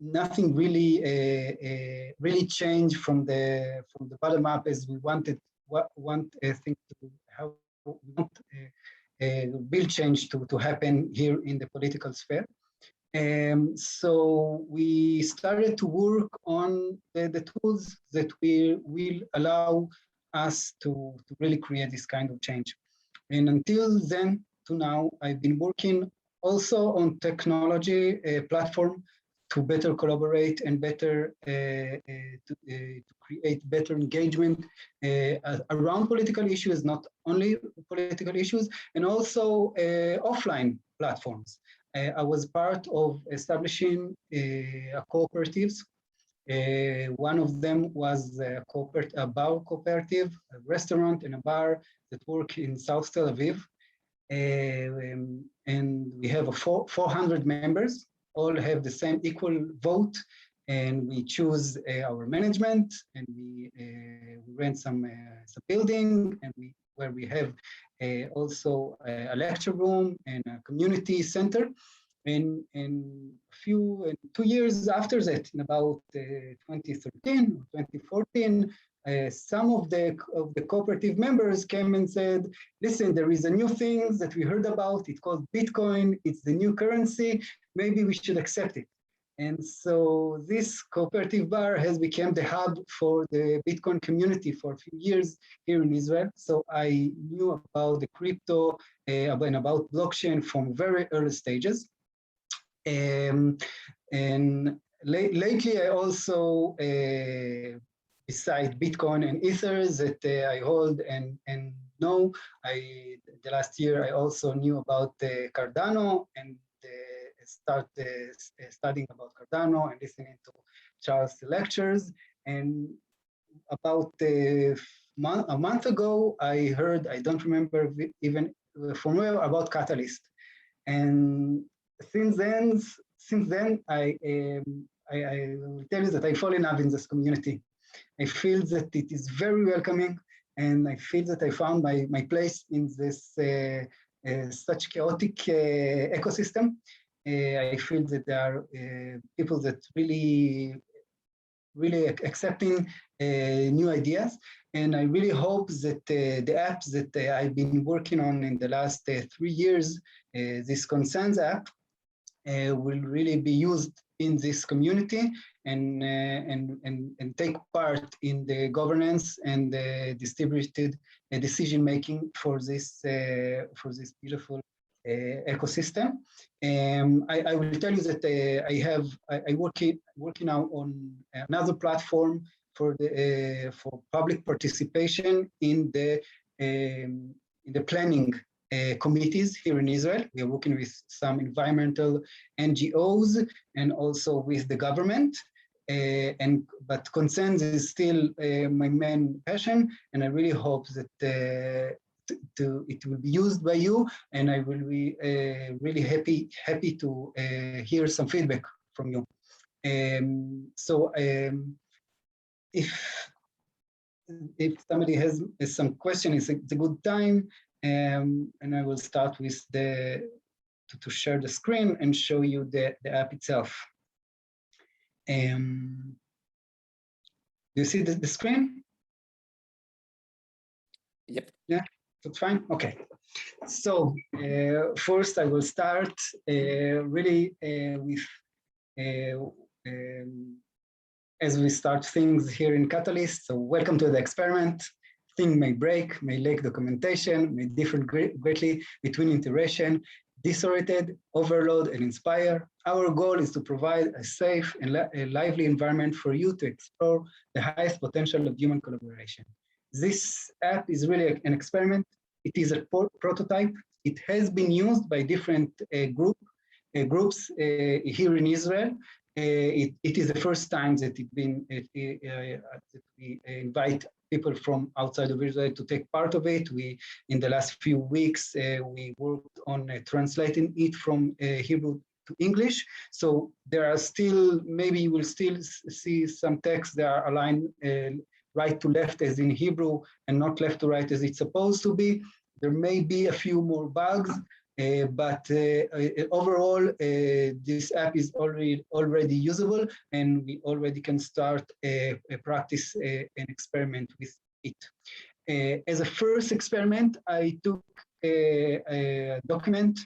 nothing really changed from the bottom up as we wanted. Want things to how we want real change to happen here in the political sphere. So we started to work on the tools that will allow us to really create this kind of change. And until then, to now, I've been working also on technology platform to better collaborate and better to create better engagement around political issues, not only political issues, and also offline platforms. I was part of establishing cooperatives. One of them was a bar cooperative, a restaurant and a bar that work in South Tel Aviv. And we have 400 members, all have the same equal vote, and we choose our management, and we rent some building, and where we have also a lecture room and a community center. And 2 years after that, in about 2013, 2014, some of the cooperative members came and said, listen, there is a new thing that we heard about, it's called Bitcoin, it's the new currency, maybe we should accept it. And so this cooperative bar has become the hub for the Bitcoin community for a few years here in Israel. So I knew about the crypto and about blockchain from very early stages. And lately I also, beside Bitcoin and Ether that I hold and know, the last year I also knew about Cardano and start studying about Cardano and listening to Charles' lectures. And about a month ago, I heard, I don't remember even from where, about Catalyst. And since then, I will tell you that I fall in love in this community. I feel that it is very welcoming, and I feel that I found my place in this such chaotic ecosystem. I feel that there are people that really accepting new ideas, and I really hope that the apps that I've been working on in the last 3 years, this Consenz app, will really be used in this community and take part in the governance and the distributed decision making for this beautiful ecosystem. I will tell you that I working now on another platform for public participation in the planning committees here in Israel. We are working with some environmental NGOs and also with the government. But Consenz is still my main passion, and I really hope that it will be used by you, and I will be really happy to hear some feedback from you. So if somebody has some question, it's a good time, and I will start with to share the screen and show you the app itself. Do you see the screen? Yep. Yeah, that's fine. Okay. So first, I will start really with as we start things here in Catalyst. So welcome to the experiment. Things may break, may lack documentation, may differ greatly between iteration, disoriented, overload, and inspire. Our goal is to provide a safe and a lively environment for you to explore the highest potential of human collaboration. This app is really an experiment. It is a prototype. It has been used by different groups here in Israel. It is the first time that that we invite people from outside of Israel to take part of it. In the last few weeks, we worked on translating it from Hebrew to English. So there are still, maybe you will still see some texts that are aligned right to left as in Hebrew and not left to right as it's supposed to be. There may be a few more bugs, but overall, this app is already usable, and we already can start a practice, an experiment with it. As a first experiment, I took a document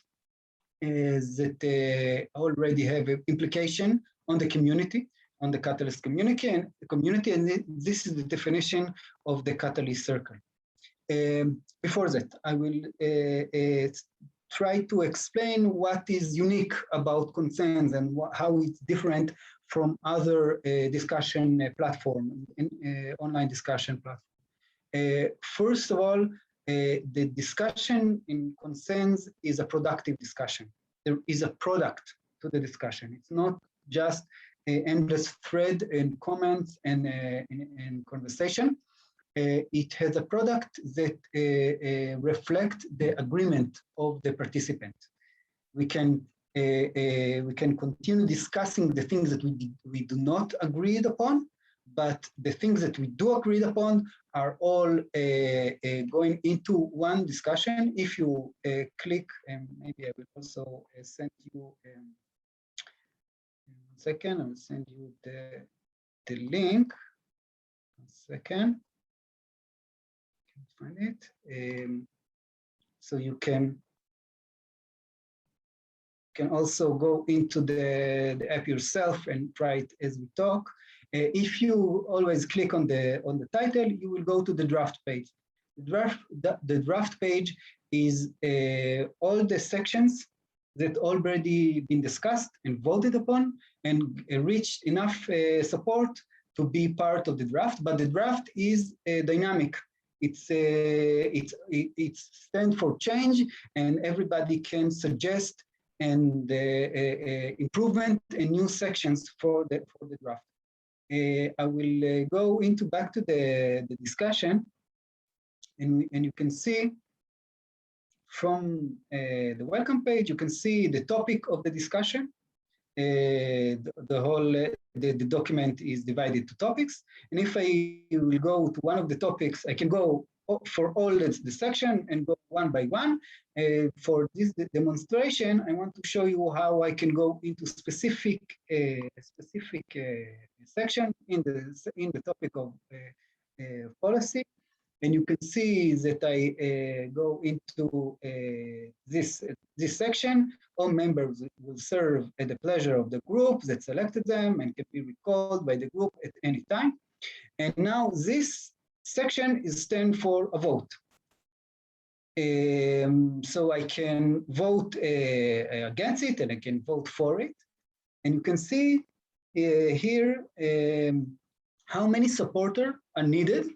that already have an implication on the community, on the Catalyst community, and this is the definition of the Catalyst circle. Before that, I will try to explain what is unique about Consenz and how it's different from other discussion platform, online discussion platform. First of all, the discussion in Consenz is a productive discussion. There is a product to the discussion. It's not just an endless thread and comments and conversation. It has a product that reflects the agreement of the participant. We can continue discussing the things that we do not agree upon, but the things that we do agree upon are all going into one discussion. If you click, and maybe I will also send you, one second, I will send you the link. One second. Find it. So you can also go into the app yourself and try it as we talk. If you always click on the title, you will go to the draft page. The draft page is all the sections that already been discussed and voted upon and reached enough support to be part of the draft. But the draft is dynamic. It stands for change, and everybody can suggest and improvement and new sections for the draft. I will go into back to the discussion, and you can see from the welcome page, you can see the topic of the discussion. The document is divided to topics, and if I will go to one of the topics, I can go for all the section and go one by one. For this demonstration, I want to show you how I can go into specific section in the topic of policy. And you can see that I go into this section. All members will serve at the pleasure of the group that selected them and can be recalled by the group at any time. And now this section is stand for a vote. So I can vote against it, and I can vote for it. And you can see here how many supporters are needed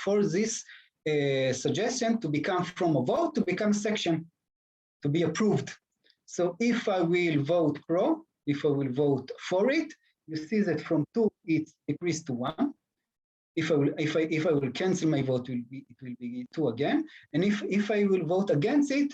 for this suggestion to become from a vote to become section, to be approved. So if I will vote pro, if I will vote for it, you see that from 2 it decreased to 1. If I will cancel my vote, it will be 2 again. And if I will vote against it,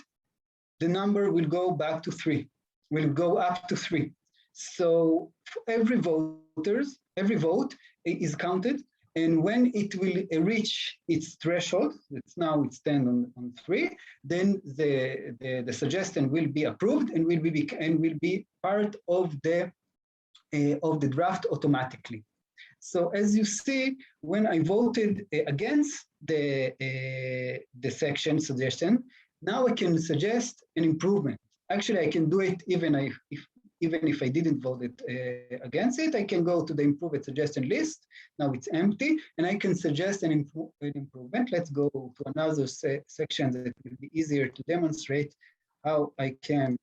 the number will go back to 3, will go up to 3. So for every vote is counted. And when it will reach its threshold, now it stands on 3, then the suggestion will be approved and will be part of the draft automatically. So as you see, when I voted against the section suggestion, now I can suggest an improvement. Actually, I can do it even if I didn't vote against it. I can go to the improved suggestion list. Now it's empty, and I can suggest an improvement. Let's go to another section that will be easier to demonstrate how I can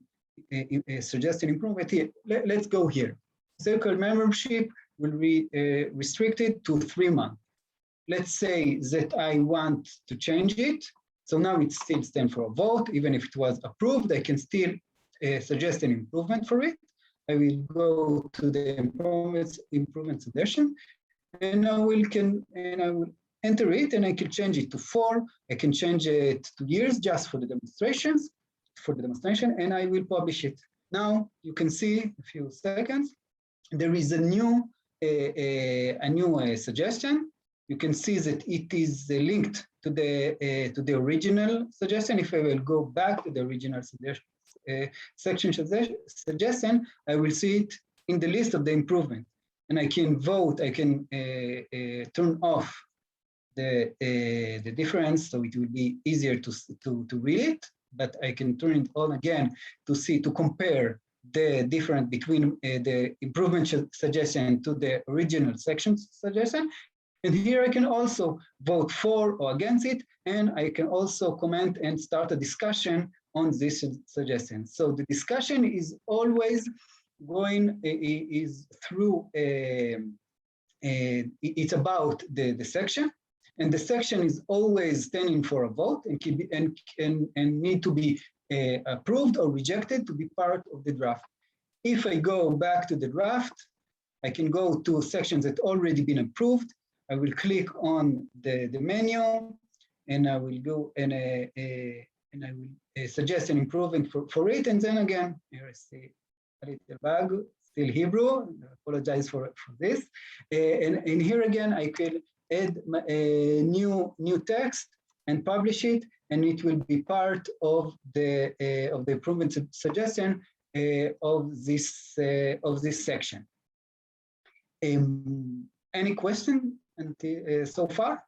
suggest an improvement here. Let's go here. Circle membership will be restricted to 3 months. Let's say that I want to change it. So now it still stands for a vote. Even if it was approved, I can still suggest an improvement for it. I will go to the improvement suggestion, and I will enter it, and I can change it to 4. I can change it to years just for the demonstration, and I will publish it. Now you can see a few seconds. There is a new suggestion you can see that it is linked to the original suggestion. If I will go back to the original section suggestion, I will see it in the list of the improvement. And I can vote, I can turn off the difference, so it will be easier to read it, but I can turn it on again to compare the difference between the improvement suggestion to the original section suggestion. And here I can also vote for or against it, and I can also comment and start a discussion on this suggestion. So the discussion is always going is through it's about the section, and the section is always standing for a vote and need to be approved or rejected to be part of the draft. If I go back to the draft, I can go to sections that already been approved. I will click on the menu, and I will go and I will suggest an improvement for it. And then again, here I see a little bug, still Hebrew. I apologize for this. And here again, I could add a new text and publish it, and it will be part of the improvement suggestion of this section. Any question so far?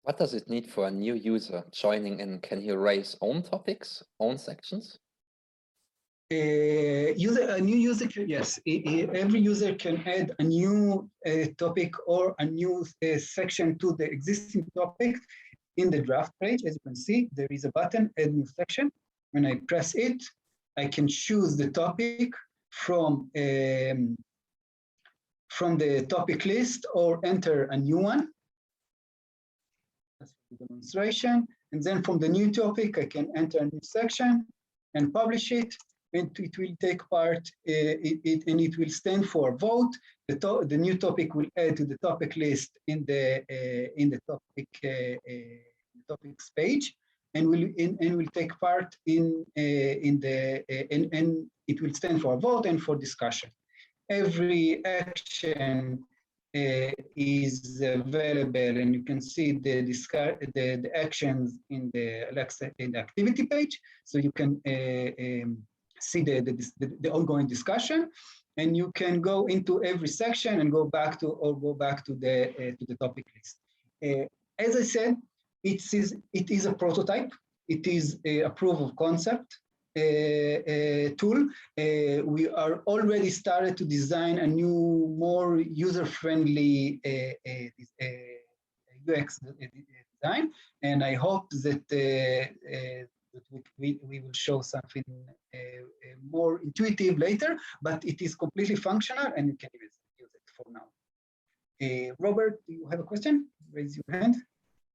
What does it need for a new user joining in? Can he raise own topics, own sections? A new user, yes. Every user can add a new topic or a new section to the existing topic in the draft page. As you can see, there is a button, add new section. When I press it, I can choose the topic from the topic list or enter a new one. That's the demonstration. And then from the new topic, I can enter a new section and publish it. And it will take part, and it will stand for vote. The new topic will add to the topic list in the topics page, and will take part and it will stand for a vote and for discussion. Every action is available, and you can see the actions in the activity page, so you can see the ongoing discussion, and you can go into every section and go back to the topic list. As I said, it is a prototype. It is a proof of concept tool. We are already started to design a new, more user-friendly UX design, and I hope that we will show something more intuitive later, but it is completely functional and you can use it for now. Robert, do you have a question? Raise your hand.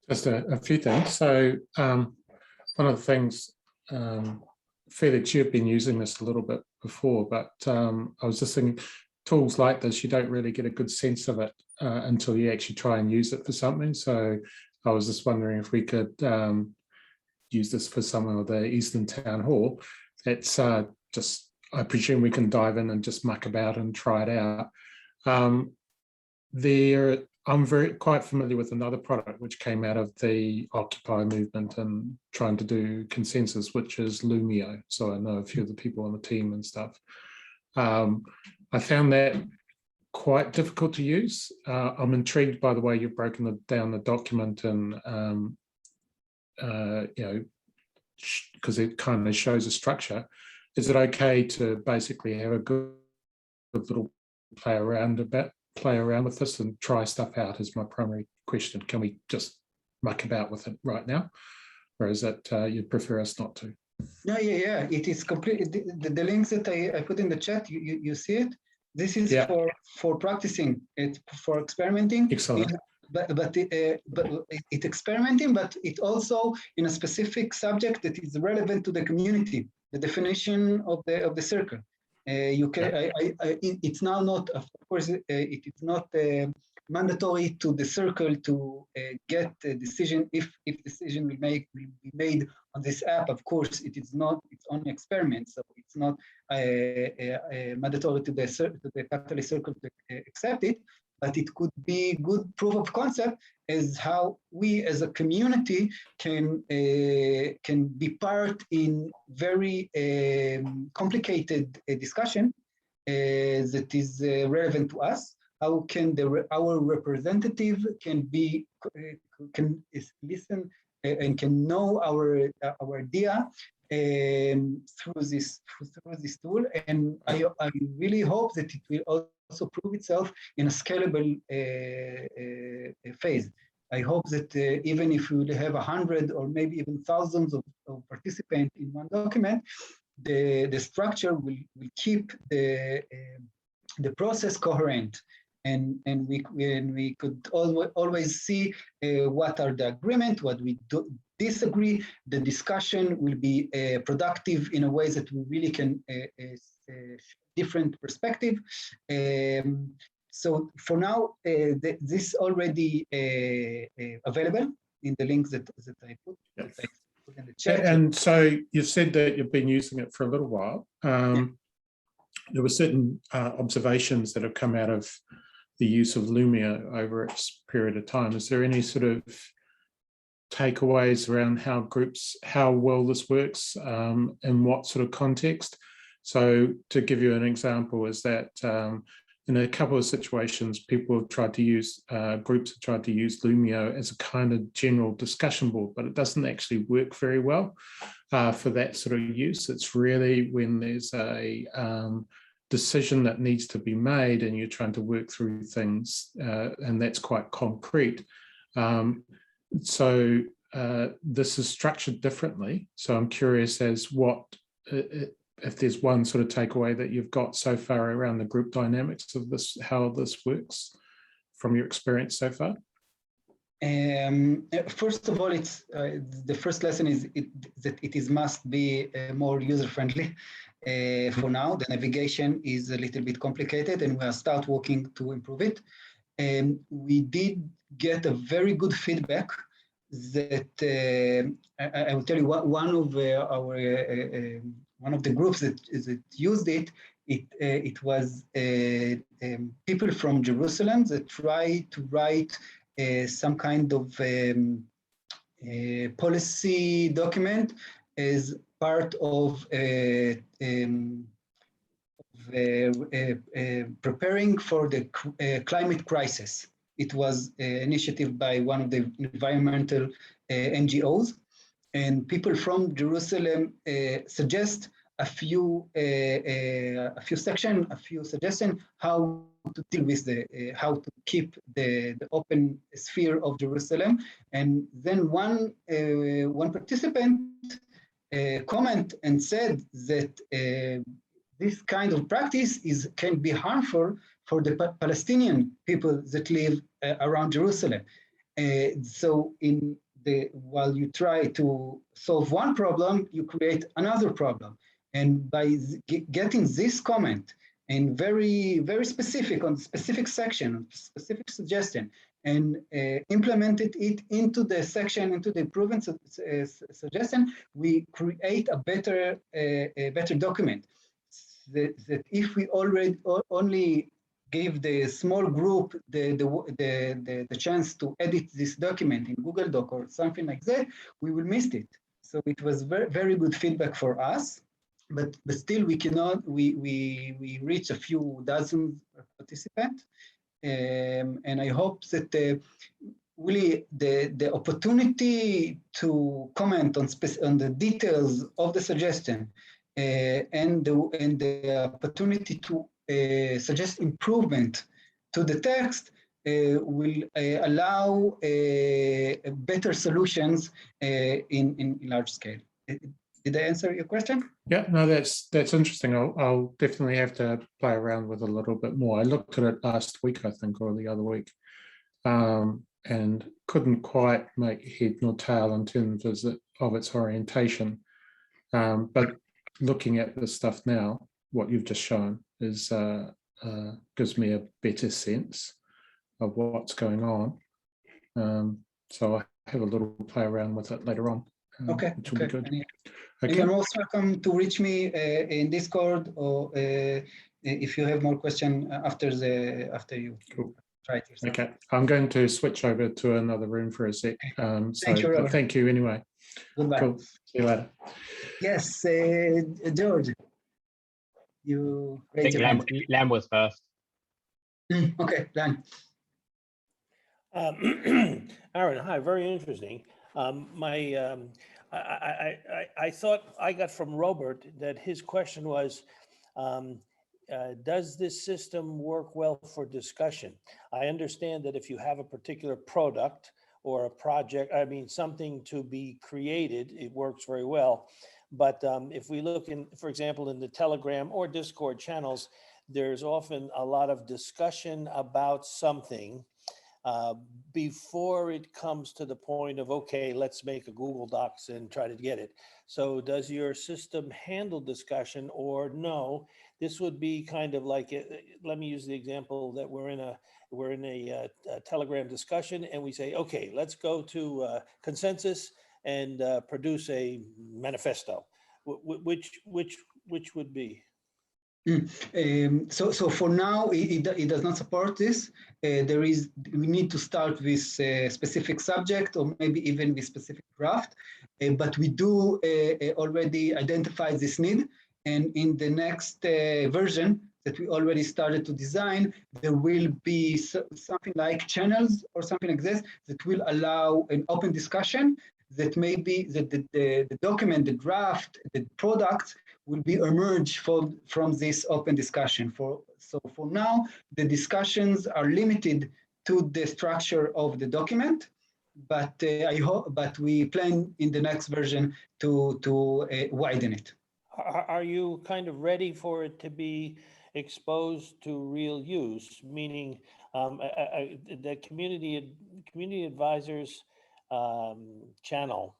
Just a few things. So one of the things, Felix, you've been using this a little bit before, but I was just thinking, tools like this, you don't really get a good sense of it until you actually try and use it for something. So I was just wondering if we could use this for some of the Eastern Town Hall. It's just, I presume we can dive in and just muck about and try it out. I'm quite familiar with another product which came out of the Occupy movement and trying to do consensus, which is Lumio. So I know a few of the people on the team and stuff. I found that quite difficult to use. I'm intrigued by the way you've broken down the document and because it kind of shows a structure. Is it okay to basically have a good little play around with this and try stuff out? Is my primary question. Can we just muck about with it right now, or is that you'd prefer us not to? Yeah. It is complete. The links that I put in the chat, you see it. This is for practicing. It's for experimenting. Excellent. But it's experimenting, but it also in a specific subject that is relevant to the community. The definition of the circle. You can. It's now not. Of course, it is not mandatory to the circle to get a decision. If decision will be made on this app, of course, it's only experiment, so it's not mandatory to the Catalyst circle to accept it. But it could be good proof of concept as how we as a community can be part in very complicated discussion that is relevant to us. How can our representative can listen and can know our idea through this tool, and I really hope that it will also prove itself in a scalable phase. I hope that even if we have 100 or maybe even thousands of participants in one document, the structure will keep the process coherent, and we could always see what are the agreement, what we disagree. The discussion will be productive in a way that we really can different perspective. So for now, this already available in the links that I put. Yes. That I put in the chat. And so you've said that you've been using it for a little while. There were certain observations that have come out of the use of Lumia over its period of time. Is there any sort of takeaways around how well this works, in what sort of context? So to give you an example is that in a couple of situations, people have tried to use, groups have tried to use Lumio as a kind of general discussion board, but it doesn't actually work very well for that sort of use. It's really when there's a decision that needs to be made and you're trying to work through things, and that's quite concrete. So this is structured differently. So I'm curious as if there's one sort of takeaway that you've got so far around the group dynamics of this, how this works from your experience so far. First of all, it's the first lesson is that it must be more user-friendly. For now, the navigation is a little bit complicated, and we'll start working to improve it. We did get a very good feedback that I will tell you one of the groups that used it. It was people from Jerusalem that try to write some kind of policy document as part of preparing for the climate crisis. It was an initiative by one of the environmental NGOs, and people from Jerusalem suggest a few suggestions how to deal with how to keep the open sphere of Jerusalem. And then one participant comment and said that this kind of practice can be harmful for the Palestinian people that live around Jerusalem. So while you try to solve one problem, you create another problem. And by getting this comment and very, very specific on specific section, specific suggestion, and implemented it into the section, into the proven suggestion, we create a better document. That if we only gave the small group the chance to edit this document in Google Doc or something like that, we will miss it. So it was very, very good feedback for us, but still we cannot, we reach a few dozen participants. And I hope that really the opportunity to comment on the details of the suggestion and the opportunity to suggest improvement to the text will allow better solutions in large scale. Did I answer your question? Yeah, no, that's interesting. I'll definitely have to play around with it a little bit more. I looked at it last week, I think, or the other week, and couldn't quite make head nor tail in terms of its orientation. But looking at the stuff now, what you've just shown is gives me a better sense. of what's going on. So I have a little play around with it later on, Okay. which will be good. And Okay. you're most welcome to reach me in Discord, or if you have more questions after you Cool. try it yourself. Okay, I'm going to switch over to another room for a sec. Thank you, Robert. Thank you anyway. Goodbye. Cool. See you later. Yes, George, you I raised think your hand. Lem was first. Okay, done. Aaron, hi, very interesting. I thought I got from Robert that his question was, does this system work well for discussion? I understand that if you have a particular product or a project, I mean, something to be created, it works very well. But if we look in, for example, in the Telegram or Discord channels, there's often a lot of discussion about something before it comes to the point of, okay, let's make a Google Docs and try to get it. So does your system handle discussion, or no? This would be kind of like, let me use the example that we're in a Telegram discussion and we say, okay, let's go to Consensus and produce a manifesto. Which would be? So for now, it does not support this. We need to start with a specific subject, or maybe even with specific draft, but we do already identify this need. And in the next version that we already started to design, there will be something like channels or something like this that will allow an open discussion, that maybe the document, the draft, the product will be emerged from this open discussion. So for now, the discussions are limited to the structure of the document, but but we plan in the next version to widen it. Are you kind of ready for it to be exposed to real use? Meaning, the community advisors channel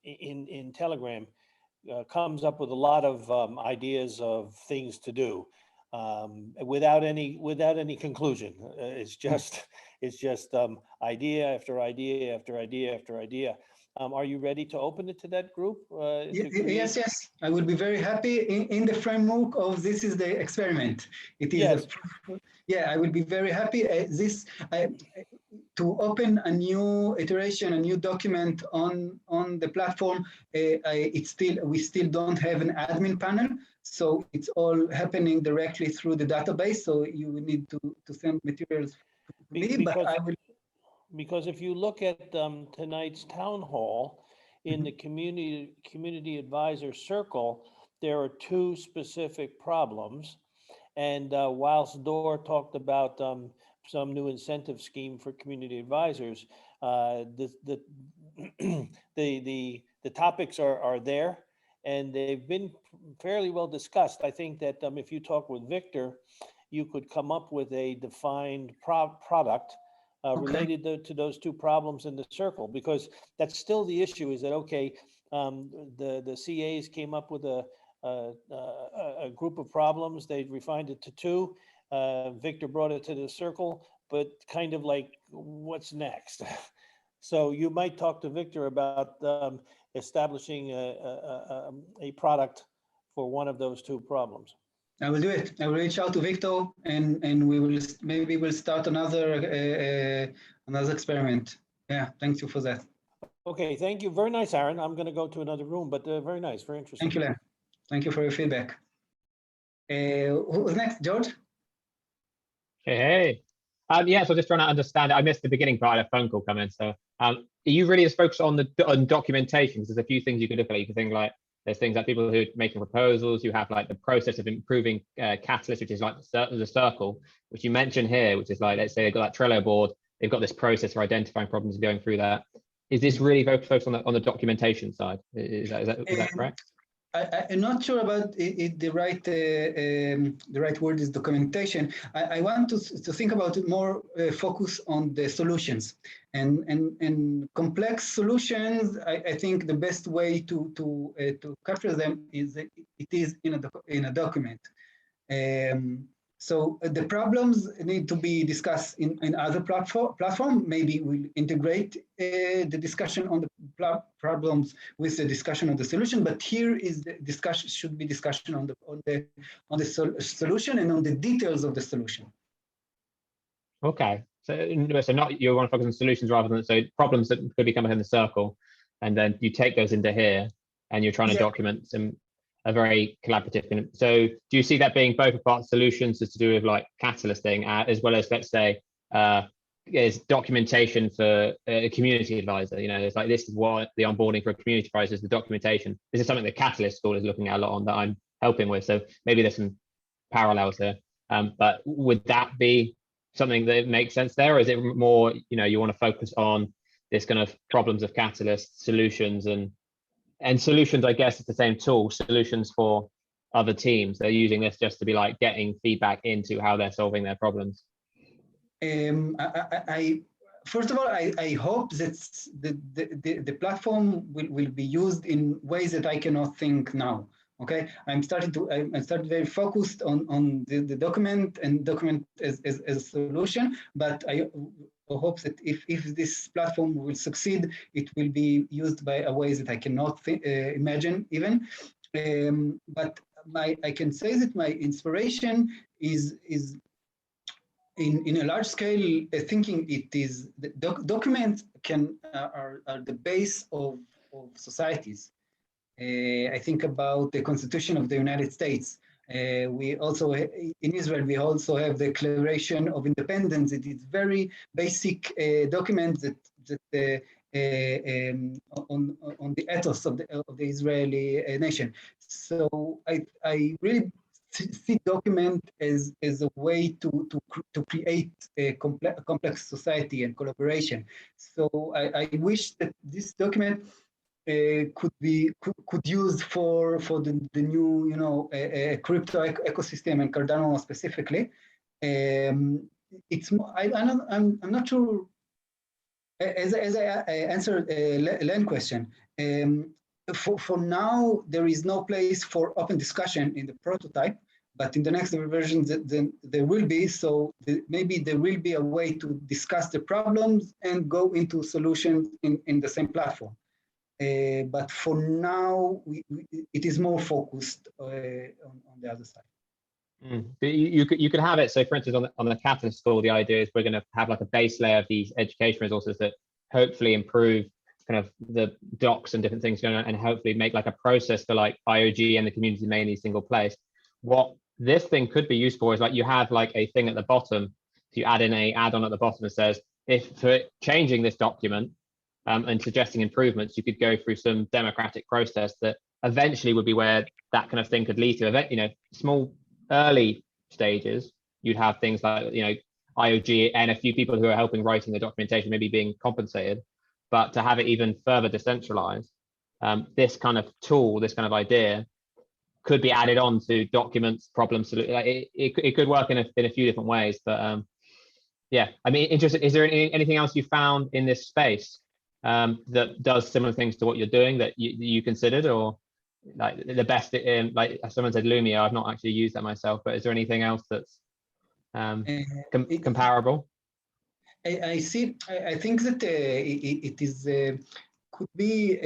in Telegram comes up with a lot of ideas of things to do without any conclusion. It's just idea after idea after idea after idea. Are you ready to open it to that group? Yes. I would be very happy in the framework of this is the experiment. It is yes. I would be very happy. To open a new iteration, a new document on the platform, we still don't have an admin panel, so it's all happening directly through the database. So you will need to send materials to me, but I will. Because if you look at tonight's town hall, in the community advisor circle, there are two specific problems. And whilst Dor talked about some new incentive scheme for community advisors, the topics are there, and they've been fairly well discussed. I think that if you talk with Victor, you could come up with a defined product related to those two problems in the circle, because that's still the issue, is that, okay, the CAs came up with a group of problems, they refined it to two, Victor brought it to the circle, but kind of like, what's next? So you might talk to Victor about establishing a product for one of those two problems. I will do it. I will reach out to Victor, and we'll start another experiment. Yeah, thank you for that. Okay, thank you. Very nice, Aaron. I'm going to go to another room, but very nice, very interesting. Thank you, Len. Thank you for your feedback. Who's next, George? Hey. Yeah, so just trying to understand it. I missed the beginning part of the phone call coming. So are you really just focused on documentation? Because there's a few things you could look at. You can think like, there's things like people who are making proposals. You have like the process of improving Catalyst, which is like the circle, which you mentioned here, which is like, let's say they've got that Trello board. They've got this process for identifying problems and going through that. Is this really focused on the documentation side? Is that correct? I'm not sure about it. The right word is documentation. I want to think about it more, focus on the solutions and complex solutions. I think the best way to capture them is it is in a document. So the problems need to be discussed in other platform. Maybe we'll integrate the discussion on the problems with the discussion of the solution. But here is the discussion should be discussion on the solution and on the details of the solution. Okay, so not you want to focus on solutions rather than so problems that could be coming in the circle, and then you take those into here, and you're trying to document a very collaborative. So do you see that being both about solutions as to do with like catalysting, as well as, let's say, is documentation for a community advisor? You know, it's like, this is what the onboarding for a community advisor is, the documentation. This is something that Catalyst School is looking at a lot on, that I'm helping with. So maybe there's some parallels here. But would that be something that makes sense there? Or is it more, you know, you want to focus on this kind of problems of Catalyst solutions, and solutions, I guess it's the same tool, solutions for other teams. They're using this just to be like getting feedback into how they're solving their problems. First of all, I hope that the platform will be used in ways that I cannot think now. Okay, I started very focused on the document and document as a solution, but I hope that if this platform will succeed, it will be used by a ways that I cannot imagine even. But I can say that my inspiration is in a large scale thinking. It is the documents are the base of societies. I think about the Constitution of the United States. We also, in Israel, we also have the Declaration of Independence. It is very basic document that on the ethos of the Israeli nation. So I really see document as a way to create a complex society and collaboration. So I wish that this document could use for the new, you know, crypto ecosystem and Cardano specifically. It's I'm not sure. As I answered Len's question, for now there is no place for open discussion in the prototype, but in the next version then there will be. So maybe there will be a way to discuss the problems and go into solutions in the same platform. But for now, it is more focused on the other side. You could have it. So, for instance, on the Catalyst School, the idea is we're going to have like a base layer of these education resources that hopefully improve kind of the docs and different things going on, and hopefully make like a process for like IOG and the community mainly single place. What this thing could be used for is like you have like a thing at the bottom. So you add in a add-on at the bottom that says, if for changing this document, and suggesting improvements, you could go through some democratic process that eventually would be where that kind of thing could lead to. You know, small early stages, you'd have things like, you know, IOG and a few people who are helping writing the documentation maybe being compensated. But to have it even further decentralized, this kind of tool, this kind of idea could be added on to documents, problems. Like it could work in a few different ways. But yeah, I mean, interesting. Is there anything else you found in this space that does similar things to what you're doing that you considered, or like the best in, like someone said Lumia? I've not actually used that myself, but is there anything else that's comparable? I see. I think that it is could be.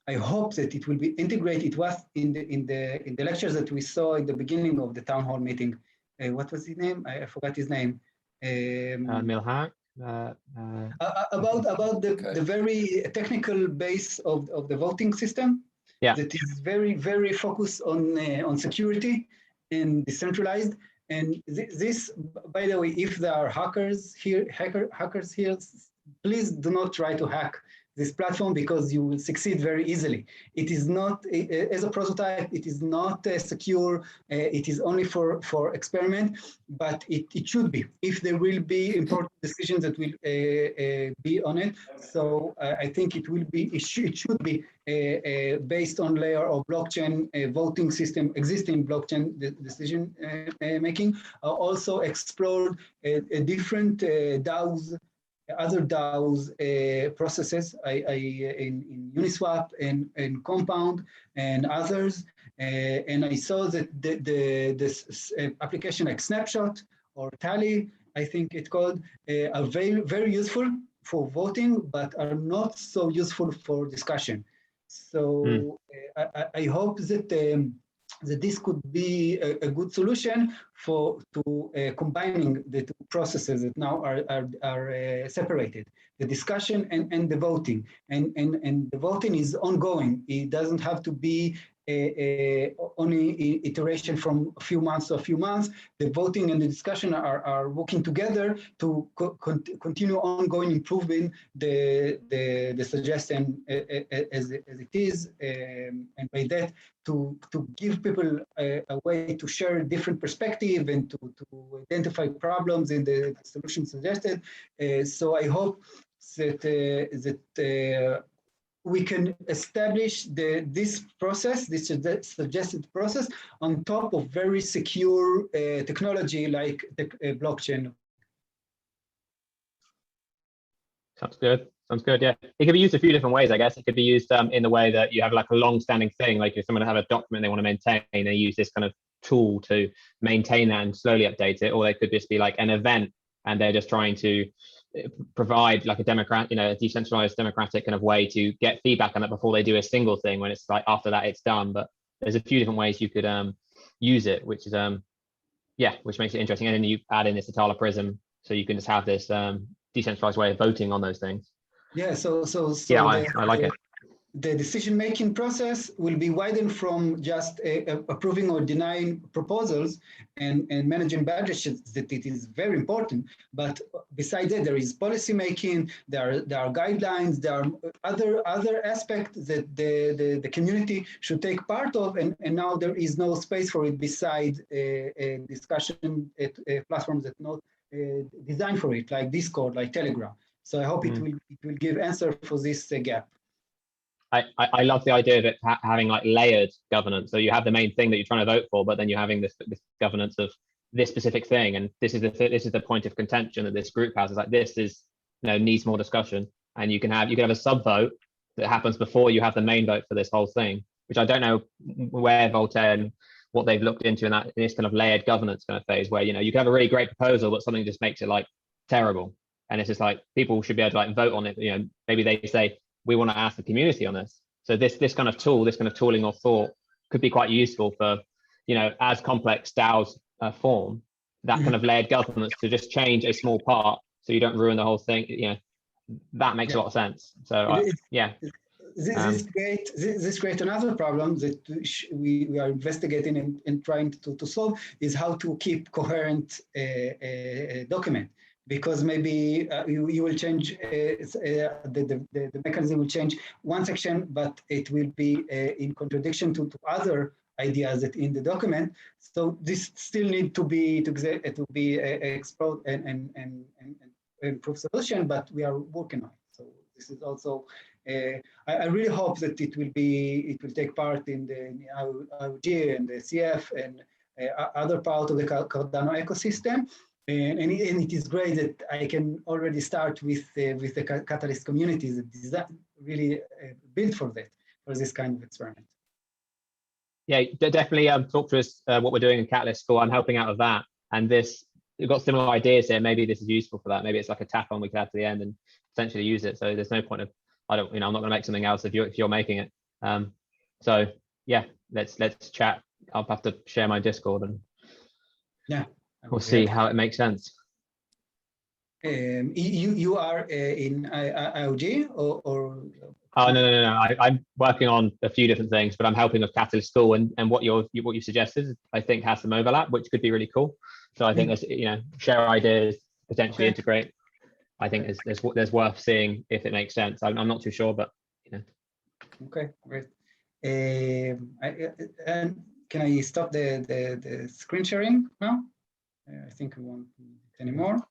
I hope that it will be integrated. It was in the lectures that we saw in the beginning of the town hall meeting. What was his name? I forgot his name. Milhak. About the very technical base of the voting system. Yeah. That is very, very focused on security and decentralized. And this, by the way, if there are hackers here, please do not try to hack this platform, because you will succeed very easily. It is not, as a prototype, it is not secure. It is only for experiment, but it should be, if there will be important decisions that will be on it. So I think it will be, it should be based on layer of blockchain voting system, existing blockchain decision making. Also explored different DAOs other DAOs processes in Uniswap and Compound and others. And I saw that this application like Snapshot or Tally, I think it's called, are very, very useful for voting, but are not so useful for discussion. So I hope that that this could be a good solution to combining the two processes that now are separated, the discussion and the voting. And the voting is ongoing. It doesn't have to be only iteration from a few months to a few months. The voting and the discussion are working together to continue ongoing improving the suggestion as it is, and by that to give people a way to share different perspective and to identify problems in the solution suggested. So I hope that we can establish this process, this suggested process, on top of very secure technology like the blockchain. Sounds good. Sounds good. Yeah, it could be used a few different ways, I guess. It could be used in the way that you have like a long-standing thing, like if someone have a document they want to maintain, they use this kind of tool to maintain that and slowly update it, or they could just be like an event and they're just trying to provide like a decentralized democratic kind of way to get feedback on it before they do a single thing, when it's like after that it's done. But there's a few different ways you could use it, which is which makes it interesting. And then you add in this Atala Prism, so you can just have this decentralized way of voting on those things. Yeah, so yeah, I like it. The decision-making process will be widened from just approving or denying proposals and managing budgets, that it is very important. But besides that, there is policy making, there are guidelines, there are other aspects that the community should take part of, and now there is no space for it beside a discussion platforms that not designed for it, like Discord, like Telegram. So I hope it will give answer for this gap. I love the idea of it having like layered governance. So you have the main thing that you're trying to vote for, but then you're having this governance of this specific thing, and this is the point of contention that this group has. Is like this is needs more discussion, and you can have a sub vote that happens before you have the main vote for this whole thing, which I don't know where Voltaire and what they've looked into in this kind of layered governance kind of phase, where you can have a really great proposal, but something just makes it like terrible, and it's just like people should be able to like vote on it. Maybe they say, we want to ask the community on this. So this kind of tool, this kind of tooling or thought could be quite useful for, as complex DAOs form, that kind of layered governance to just change a small part so you don't ruin the whole thing. That makes a lot of sense. So This creates another problem that we are investigating and trying to solve, is how to keep coherent document. Because maybe you will change, the mechanism will change one section, but it will be in contradiction to other ideas that in the document. So this still need to be explored and improve solution, but we are working on it. So this is also, I really hope that it will take part in the IOG and the CF and other part of the Cardano ecosystem. And it is great that I can already start with the Catalyst communities that is really built for this kind of experiment. Yeah, definitely talk to us what we're doing in Catalyst School. I'm helping out with that, and we've got similar ideas here. Maybe this is useful for that. Maybe it's like a tap on we could add to the end and potentially use it. So there's no point of I'm not going to make something else if you're making it. So yeah, let's chat. I'll have to share my Discord and we'll see how it makes sense. You are in IOG or? Oh no! I'm working on a few different things, but I'm helping with Catalyst School, and what you suggested, I think has some overlap, which could be really cool. So I think there's share ideas, potentially integrate. I think there's worth seeing if it makes sense. I'm not too sure, but Okay, great. And can I stop the screen sharing now? I think we won't anymore.